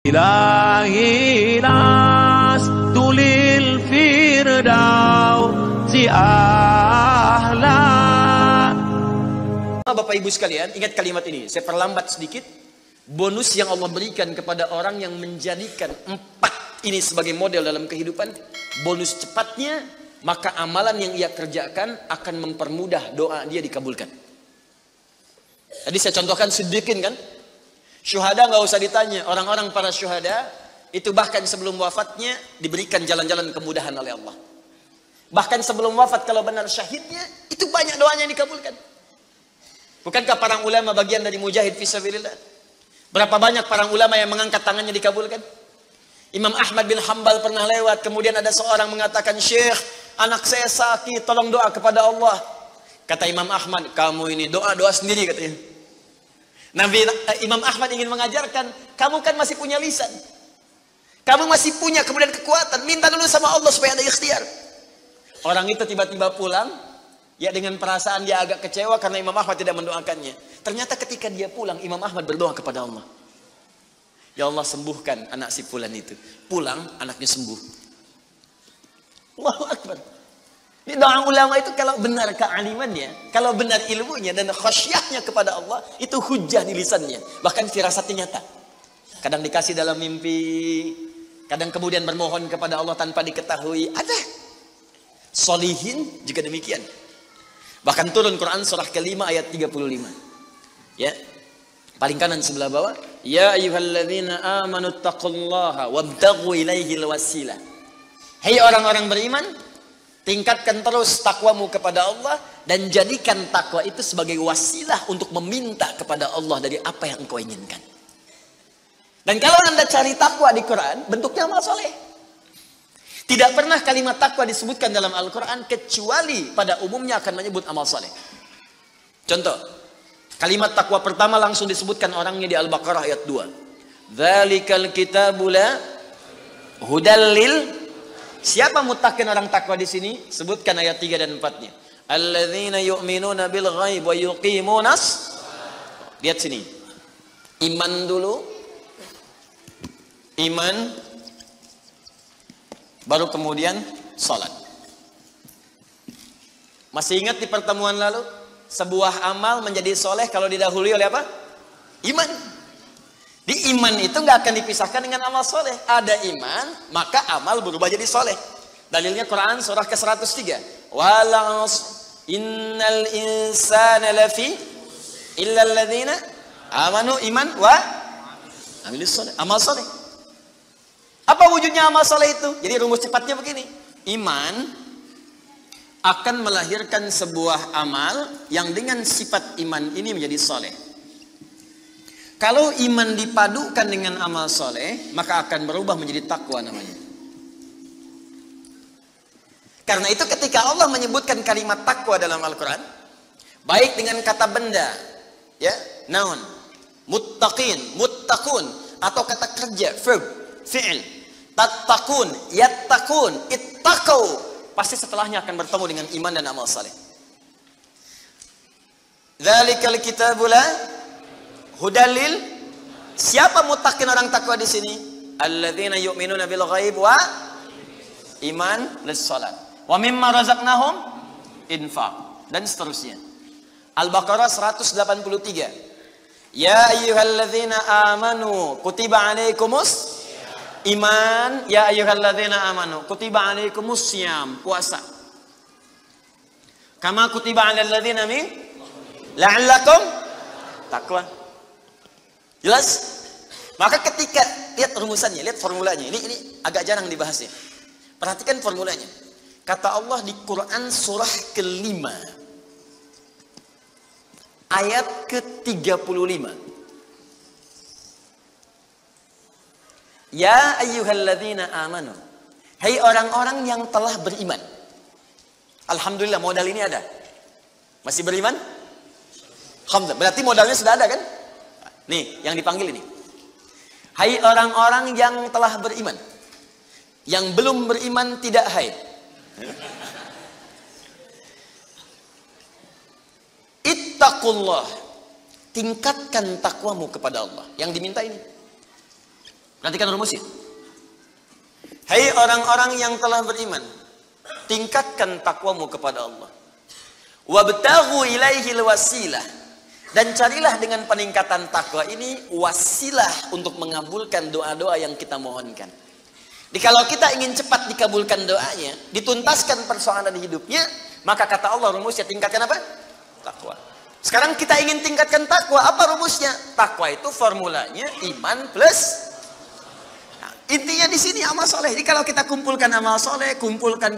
إلهي لست للفردوس أهلا. Bapak Ibu sekalian, ingat kalimat ini. Saya perlambat sedikit. Bonus yang Allah berikan kepada orang yang menjadikan 4 ini sebagai model dalam kehidupan. Bonus cepatnya, maka amalan yang ia kerjakan akan mempermudah doa dia dikabulkan. Tadi saya contohkan sedikit kan. Syuhada nggak usah ditanya. Orang-orang para syuhada itu bahkan sebelum wafatnya diberikan jalan-jalan kemudahan oleh Allah. Bahkan sebelum wafat kalau benar syahidnya, itu banyak doanya yang dikabulkan. Bukankah para ulama bagian dari mujahid fisabilillah? Berapa banyak para ulama yang mengangkat tangannya dikabulkan? Imam Ahmad bin Hanbal pernah lewat, kemudian ada seorang mengatakan, "Syekh, anak saya sakit, tolong doa kepada Allah." Kata Imam Ahmad, "Kamu ini doa-doa sendiri," katanya. Imam Ahmad ingin mengajarkan, kamu kan masih punya lisan. Kamu masih punya kemudian kekuatan, minta dulu sama Allah supaya ada ikhtiar. Orang itu tiba-tiba pulang, ya dengan perasaan dia agak kecewa karena Imam Ahmad tidak mendoakannya. Ternyata ketika dia pulang, Imam Ahmad berdoa kepada Allah. Ya Allah, sembuhkan anak si fulan itu. Pulang, anaknya sembuh. Allahu Akbar. Ini doa ulama itu kalau benar kealimannya, kalau benar ilmunya dan khasyahnya kepada Allah, itu hujah di lisannya. Bahkan firasatnya nyata. Kadang dikasih dalam mimpi, kadang kemudian bermohon kepada Allah tanpa diketahui. Ada. Solihin juga demikian. Bahkan turun Quran surah ke-5 ayat 35. Ya. Paling kanan sebelah bawah, ya ayyuhalladzina amanu taqullaha wabtaghu ilaihil wasilah. Hai orang-orang beriman, tingkatkan terus takwamu kepada Allah dan jadikan takwa itu sebagai wasilah untuk meminta kepada Allah dari apa yang engkau inginkan. Dan kalau Anda cari takwa di Quran, bentuknya amal soleh. Tidak pernah kalimat takwa disebutkan dalam Al-Quran kecuali pada umumnya akan menyebut amal soleh. Contoh, kalimat takwa pertama langsung disebutkan orangnya di Al-Baqarah ayat 2. Dzalikal kitabu la hudal lil. Siapa muttaqin orang takwa di sini? Sebutkan ayat 3 dan 4-nya. Alladzina yu'minuna bil ghaib wa yuqimunas. Lihat sini. Iman dulu. Iman baru kemudian salat. Masih ingat di pertemuan lalu? Sebuah amal menjadi soleh kalau didahului oleh apa? Iman. Di iman itu nggak akan dipisahkan dengan amal soleh. Ada iman, maka amal berubah jadi soleh. Dalilnya Quran surah ke-103. Wal 'asr innal insana lafi illa alladzina amanu iman wa amilus soleh. Amal soleh. Apa wujudnya amal soleh itu? Jadi rumus cepatnya begini. Iman akan melahirkan sebuah amal yang dengan sifat iman ini menjadi soleh. Kalau iman dipadukan dengan amal soleh, maka akan berubah menjadi takwa namanya. Karena itu ketika Allah menyebutkan kalimat takwa dalam Al-Quran, baik dengan kata benda, ya, noun, muttaqin, muttaqun, atau kata kerja, verb, fi'il, tattaqun, yattaqun, ittaqau, pasti setelahnya akan bertemu dengan iman dan amal saleh. Dzalikal kitabu la hudalil. Siapa muttaqin orang takwa di sini? Alladzina yu'minuna bil ghaib wa iman lis salat. Wa mimma razaqnahum infaq, dan seterusnya. Al-Baqarah 183. Ya ayyuhalladzina amanu kutiba alaikumus iman, ya ayyuhalladzina amanu kutiba alaikumus syiyam, puasa. Kama kutiba alal ladzina min la'allakum taqwa. Jelas? Maka ketika lihat rumusannya, lihat formulanya. Ini agak jarang dibahasnya. Perhatikan formulanya. Kata Allah di Quran surah ke-5 ayat ke-35. Ya ayyuhalladzina amanu. Hai orang-orang yang telah beriman. Alhamdulillah modal ini ada. Masih beriman? Alhamdulillah. Berarti modalnya sudah ada kan? Nih, yang dipanggil ini. Hai orang-orang yang telah beriman. Yang belum beriman tidak hai. Ittaqullah. Tingkatkan takwamu kepada Allah. Yang diminta ini. Perhatikan rumusnya. Hai orang-orang yang telah beriman, tingkatkan takwamu kepada Allah. Wabtaghu ilaihil wasilah, dan carilah dengan peningkatan takwa ini wasilah untuk mengabulkan doa-doa yang kita mohonkan. Jadi kalau kita ingin cepat dikabulkan doanya, dituntaskan persoalan hidupnya, maka kata Allah rumusnya tingkatkan apa? Takwa. Sekarang kita ingin tingkatkan takwa, apa rumusnya? Takwa itu formulanya iman plus. Nah, intinya di sini amal soleh. Jadi kalau kita kumpulkan amal soleh, kumpulkan,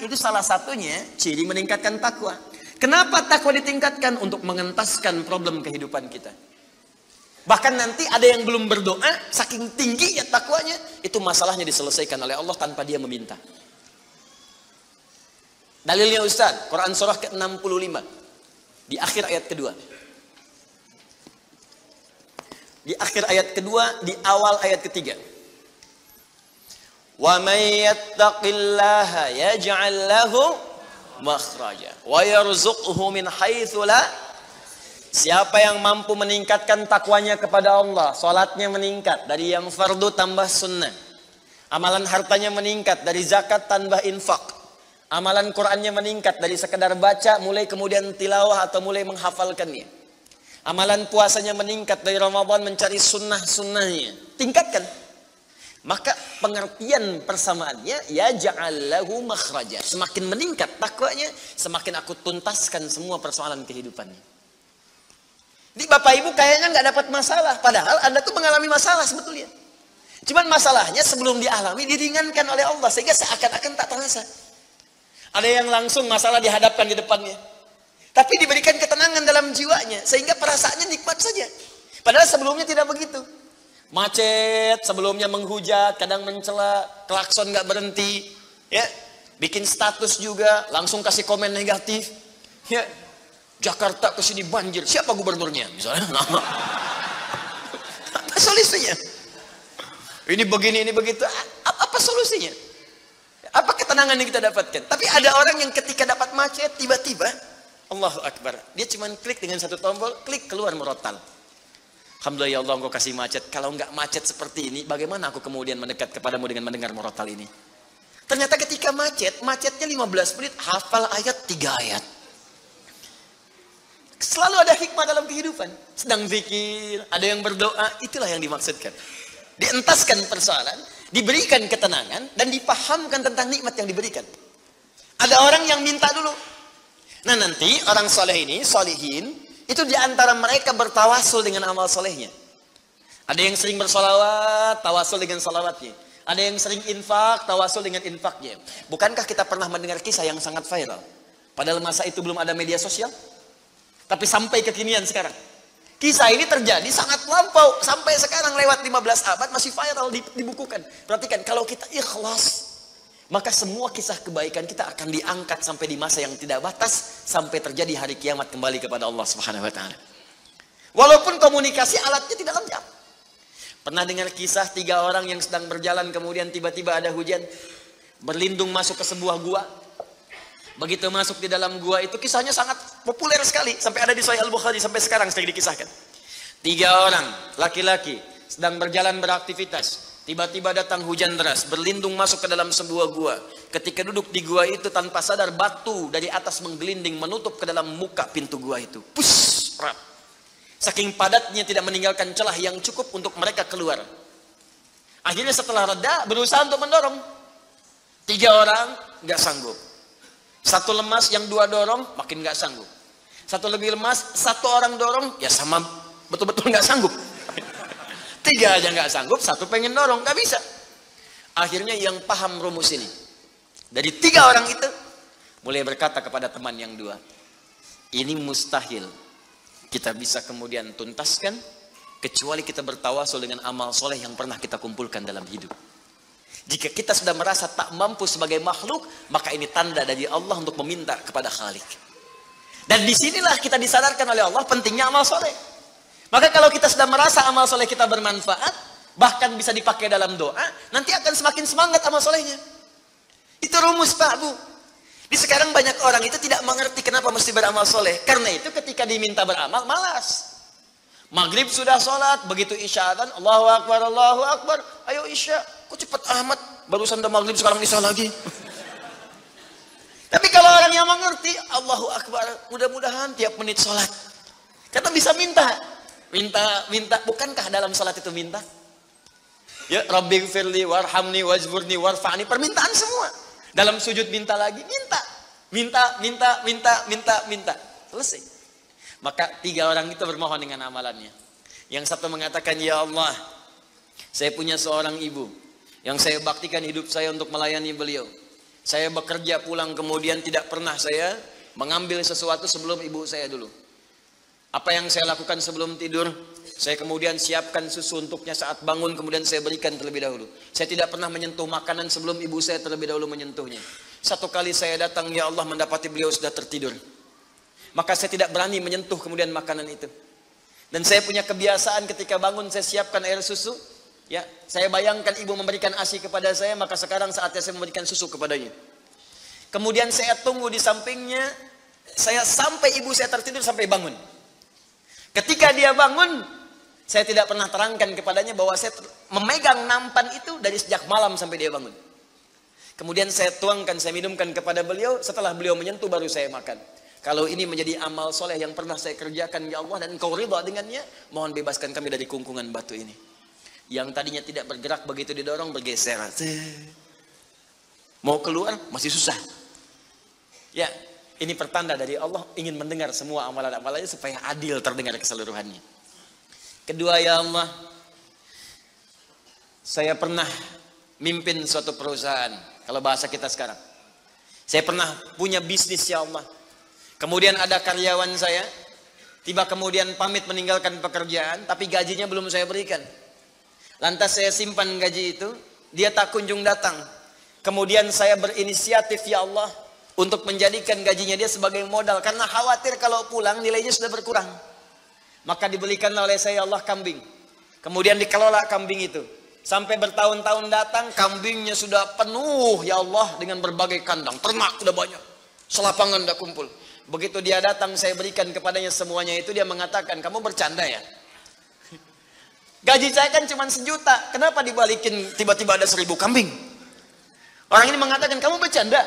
itu salah satunya ciri meningkatkan takwa. Kenapa takwa ditingkatkan? Untuk mengentaskan problem kehidupan kita. Bahkan nanti ada yang belum berdoa, saking tingginya takwanya, itu masalahnya diselesaikan oleh Allah tanpa dia meminta. Dalilnya Ustaz, Quran surah ke-65. Di akhir ayat kedua. Di akhir ayat kedua, di awal ayat ketiga. Wa may yattaqillaha yaj'al lahu makhraja wa yarzuqhu min haitsu la. Siapa yang mampu meningkatkan takwanya kepada Allah, salatnya meningkat dari yang fardu tambah sunnah. Amalan hartanya meningkat dari zakat tambah infak. Amalan Qur'annya meningkat dari sekedar baca mulai kemudian tilawah atau mulai menghafalkannya. Amalan puasanya meningkat dari Ramadan mencari sunnah-sunnahnya. Tingkatkan. Maka pengertian persamaannya ya ja'allahu makhraja. Semakin meningkat takwanya, semakin aku tuntaskan semua persoalan kehidupannya. Jadi Bapak Ibu kayaknya nggak dapat masalah, padahal Anda tuh mengalami masalah sebetulnya. Cuman masalahnya sebelum dialami diringankan oleh Allah sehingga seakan-akan tak terasa. Ada yang langsung masalah dihadapkan di depannya, tapi diberikan ketenangan dalam jiwanya sehingga perasaannya nikmat saja. Padahal sebelumnya tidak begitu. Macet, sebelumnya menghujat, kadang mencela, klakson nggak berhenti, ya, bikin status juga, langsung kasih komen negatif, ya. Jakarta kesini banjir, siapa gubernurnya misalnya? Apa solusinya? Ini begini, ini begitu. Apa solusinya? Apa ketenangan yang kita dapatkan? Tapi ada orang yang ketika dapat macet, tiba-tiba, Allahu Akbar, dia cuma klik dengan satu tombol, klik keluar murotal. Alhamdulillah ya Allah, engkau kasih macet. Kalau enggak macet seperti ini, bagaimana aku kemudian mendekat kepadamu dengan mendengar murotal ini? Ternyata ketika macetnya 15 menit, hafal ayat 3 ayat. Selalu ada hikmah dalam kehidupan. Sedang zikir, ada yang berdoa, itulah yang dimaksudkan. Dientaskan persoalan, diberikan ketenangan, dan dipahamkan tentang nikmat yang diberikan. Ada orang yang minta dulu. Nah nanti orang soleh ini, solihin, itu diantara mereka bertawasul dengan amal solehnya. Ada yang sering bersolawat, tawasul dengan solawatnya. Ada yang sering infak, tawasul dengan infaknya. Bukankah kita pernah mendengar kisah yang sangat viral? Padahal masa itu belum ada media sosial. Tapi sampai kekinian sekarang. Kisah ini terjadi sangat lampau. Sampai sekarang lewat 15 abad masih viral dibukukan. Perhatikan, kalau kita ikhlas, maka semua kisah kebaikan kita akan diangkat sampai di masa yang tidak batas. Sampai terjadi hari kiamat kembali kepada Allah Subhanahu wa Ta'ala. Walaupun komunikasi alatnya tidak lengkap. Pernah dengar kisah 3 orang yang sedang berjalan kemudian tiba-tiba ada hujan. Berlindung masuk ke sebuah gua. Begitu masuk di dalam gua itu kisahnya sangat populer sekali. Sampai ada di Sahih Al-Bukhari sampai sekarang sering dikisahkan. 3 orang laki-laki sedang berjalan beraktivitas. Tiba-tiba datang hujan deras. Berlindung masuk ke dalam sebuah gua. Ketika duduk di gua itu tanpa sadar batu dari atas menggelinding menutup ke dalam muka pintu gua itu. Push, rap. Saking padatnya tidak meninggalkan celah yang cukup untuk mereka keluar. Akhirnya setelah reda berusaha untuk mendorong. 3 orang nggak sanggup. 1 lemas, yang 2 dorong makin nggak sanggup. 1 lebih lemas, 1 orang dorong ya sama betul-betul nggak sanggup. 3 aja nggak sanggup, 1 pengen dorong nggak bisa. Akhirnya yang paham rumus ini dari 3 orang itu mulai berkata kepada teman yang 2, ini mustahil kita bisa kemudian tuntaskan kecuali kita bertawasul dengan amal soleh yang pernah kita kumpulkan dalam hidup. Jika kita sudah merasa tak mampu sebagai makhluk, maka ini tanda dari Allah untuk meminta kepada Khalik. Dan disinilah kita disadarkan oleh Allah pentingnya amal soleh. Maka kalau kita sudah merasa amal soleh kita bermanfaat, bahkan bisa dipakai dalam doa, nanti akan semakin semangat amal solehnya. Itu rumus Pak Bu. Di sekarang banyak orang itu tidak mengerti kenapa mesti beramal soleh. Karena itu ketika diminta beramal, malas. Maghrib sudah sholat, begitu isya adzan, Allahu Akbar, Allahu Akbar. Ayo isya, kok cepat amat? Barusan udah maghrib, sekarang isya lagi. Tapi kalau orang yang mengerti, Allahu Akbar, mudah-mudahan tiap menit sholat. Kata bisa minta. Minta. Bukankah dalam sholat itu minta? Ya, Rabbi gfirli warhamni wajburni warfa'ni. Permintaan semua. Dalam sujud minta lagi. Minta. Selesai. Maka 3 orang itu bermohon dengan amalannya. Yang satu mengatakan, ya Allah, saya punya seorang ibu yang saya baktikan hidup saya untuk melayani beliau. Saya bekerja pulang kemudian tidak pernah saya mengambil sesuatu sebelum ibu saya dulu. Apa yang saya lakukan sebelum tidur, saya kemudian siapkan susu untuknya saat bangun, kemudian saya berikan terlebih dahulu. Saya tidak pernah menyentuh makanan sebelum ibu saya terlebih dahulu menyentuhnya. Satu kali saya datang, ya Allah, mendapati beliau sudah tertidur. Maka saya tidak berani menyentuh kemudian makanan itu. Dan saya punya kebiasaan ketika bangun saya siapkan air susu. Ya, saya bayangkan ibu memberikan ASI kepada saya, maka sekarang saatnya saya memberikan susu kepadanya. Kemudian saya tunggu di sampingnya, saya sampai ibu saya tertidur sampai bangun. Ketika dia bangun, saya tidak pernah terangkan kepadanya bahwa saya memegang nampan itu dari sejak malam sampai dia bangun. Kemudian saya tuangkan, saya minumkan kepada beliau, setelah beliau menyentuh baru saya makan. Kalau ini menjadi amal soleh yang pernah saya kerjakan, ya Allah, dan Engkau ridha dengannya, mohon bebaskan kami dari kungkungan batu ini. Yang tadinya tidak bergerak, begitu didorong bergeser. Mau keluar masih susah. Ya, ini pertanda dari Allah ingin mendengar semua amalan-amalannya supaya adil terdengar keseluruhannya. Kedua, ya Allah, saya pernah mimpin suatu perusahaan. Kalau bahasa kita sekarang, saya pernah punya bisnis, ya Allah. Kemudian ada karyawan saya, tiba kemudian pamit meninggalkan pekerjaan, tapi gajinya belum saya berikan. Lantas saya simpan gaji itu, dia tak kunjung datang. Kemudian saya berinisiatif, ya Allah, untuk menjadikan gajinya dia sebagai modal. Karena khawatir kalau pulang nilainya sudah berkurang. Maka dibelikanlah oleh saya, ya Allah, kambing. Kemudian dikelola kambing itu. Sampai bertahun-tahun datang, kambingnya sudah penuh, ya Allah, dengan berbagai kandang. Ternak sudah banyak. Selapangan sudah kumpul. Begitu dia datang, saya berikan kepadanya semuanya itu, dia mengatakan, kamu bercanda ya? Gaji saya kan cuma 1 juta, kenapa dibalikin tiba-tiba ada 1000 kambing? Orang ini mengatakan, kamu bercanda?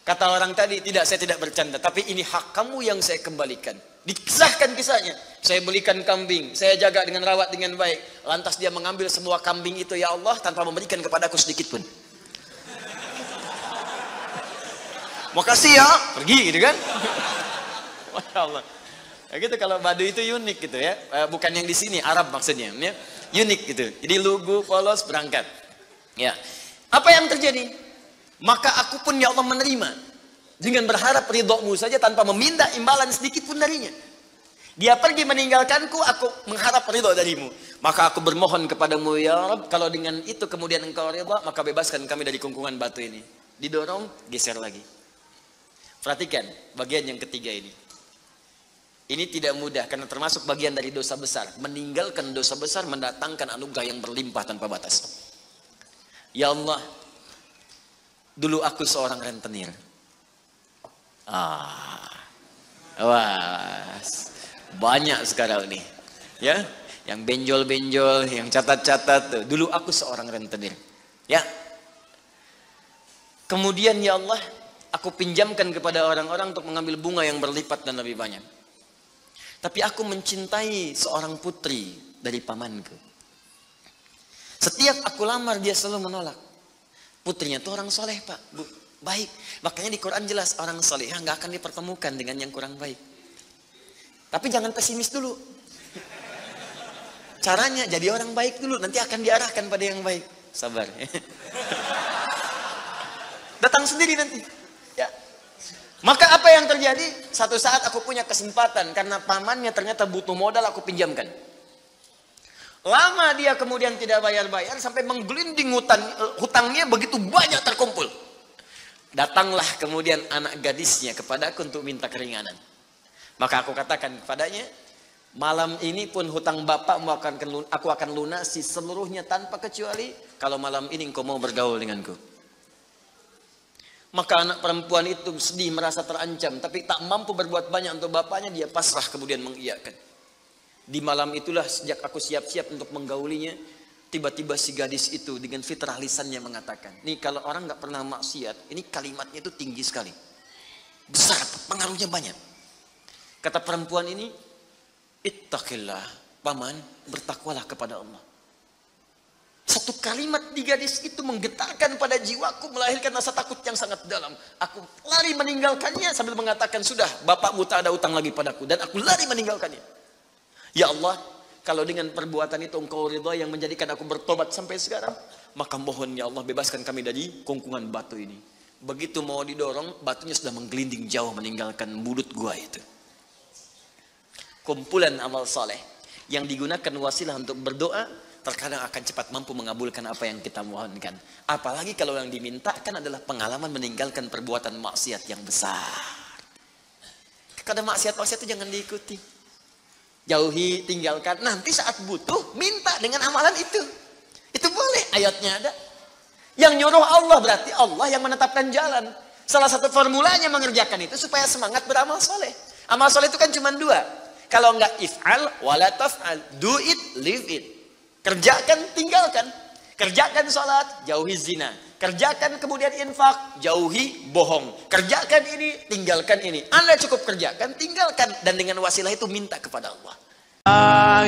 Kata orang tadi, tidak, saya tidak bercanda, tapi ini hak kamu yang saya kembalikan. Dikisahkan kisahnya, saya belikan kambing, saya jaga dengan rawat dengan baik. Lantas dia mengambil semua kambing itu, ya Allah, tanpa memberikan kepadaku sedikit pun. Makasih ya, pergi gitu kan? Masya Allah. Ya gitu, kalau Baduy itu unik gitu ya, bukan yang di sini, Arab maksudnya, ya. Unik gitu. Jadi lugu, polos, berangkat. Ya, apa yang terjadi? Maka aku pun, ya Allah, menerima dengan berharap ridhomu saja tanpa meminta imbalan sedikit pun darinya. Dia pergi meninggalkanku, aku mengharap ridho darimu. Maka aku bermohon kepadamu, ya Rabb, kalau dengan itu kemudian engkau ridho, maka bebaskan kami dari kungkungan batu ini. Didorong, geser lagi. Perhatikan bagian yang ketiga ini. Ini tidak mudah karena termasuk bagian dari dosa besar. Meninggalkan dosa besar mendatangkan anugerah yang berlimpah tanpa batas. Ya Allah, dulu aku seorang rentenir. Wah, banyak sekarang nih. Ya, yang benjol-benjol, yang catat-catat. Dulu aku seorang rentenir. Ya. Kemudian, ya Allah, aku pinjamkan kepada orang-orang untuk mengambil bunga yang berlipat dan lebih banyak. Tapi aku mencintai seorang putri dari pamanku. Setiap aku lamar dia selalu menolak. Putrinya itu orang soleh, Pak, Bu, baik. Makanya di Quran jelas orang soleh nggak akan dipertemukan dengan yang kurang baik. Tapi jangan pesimis dulu. Caranya jadi orang baik dulu, nanti akan diarahkan pada yang baik. Sabar. Datang sendiri nanti. Ya. Maka apa yang terjadi? Satu saat aku punya kesempatan karena pamannya ternyata butuh modal, aku pinjamkan. Lama dia kemudian tidak bayar-bayar sampai menggelinding hutangnya begitu banyak terkumpul. Datanglah kemudian anak gadisnya kepadaku untuk minta keringanan. Maka aku katakan kepadanya, malam ini pun hutang bapakmu aku akan lunasi seluruhnya tanpa kecuali kalau malam ini engkau mau bergaul denganku. Maka anak perempuan itu sedih, merasa terancam, tapi tak mampu berbuat banyak untuk bapaknya, dia pasrah kemudian mengiyakan. Di malam itulah sejak aku siap-siap untuk menggaulinya, tiba-tiba si gadis itu dengan fitrah lisannya mengatakan, nih kalau orang nggak pernah maksiat, ini kalimatnya itu tinggi sekali, besar, pengaruhnya banyak. Kata perempuan ini, ittaqillah, paman, bertakwalah kepada Allah. Satu kalimat di gadis itu menggetarkan pada jiwaku, melahirkan rasa takut yang sangat dalam. Aku lari meninggalkannya sambil mengatakan, sudah, bapakmu tak ada utang lagi padaku, dan aku lari meninggalkannya. Ya Allah, kalau dengan perbuatan itu engkau ridha yang menjadikan aku bertobat sampai sekarang, maka mohon ya Allah bebaskan kami dari kungkungan batu ini. Begitu mau didorong, batunya sudah menggelinding jauh meninggalkan mulut gua itu. Kumpulan amal saleh yang digunakan wasilah untuk berdoa, terkadang akan cepat mampu mengabulkan apa yang kita mohonkan. Apalagi kalau yang dimintakan adalah pengalaman meninggalkan perbuatan maksiat yang besar. Kadang maksiat-maksiat itu jangan diikuti. Jauhi, tinggalkan. Nanti saat butuh, minta dengan amalan itu. Itu boleh, ayatnya ada. Yang nyuruh Allah berarti Allah yang menetapkan jalan. Salah satu formulanya mengerjakan itu supaya semangat beramal soleh. Amal soleh itu kan cuma dua. Kalau enggak if'al, wala taf'al. Do it, live it. Kerjakan, tinggalkan. Kerjakan sholat, jauhi zina. Kerjakan kemudian infak, jauhi bohong. Kerjakan ini, tinggalkan ini. Anda cukup kerjakan, tinggalkan. Dan dengan wasilah itu minta kepada Allah. La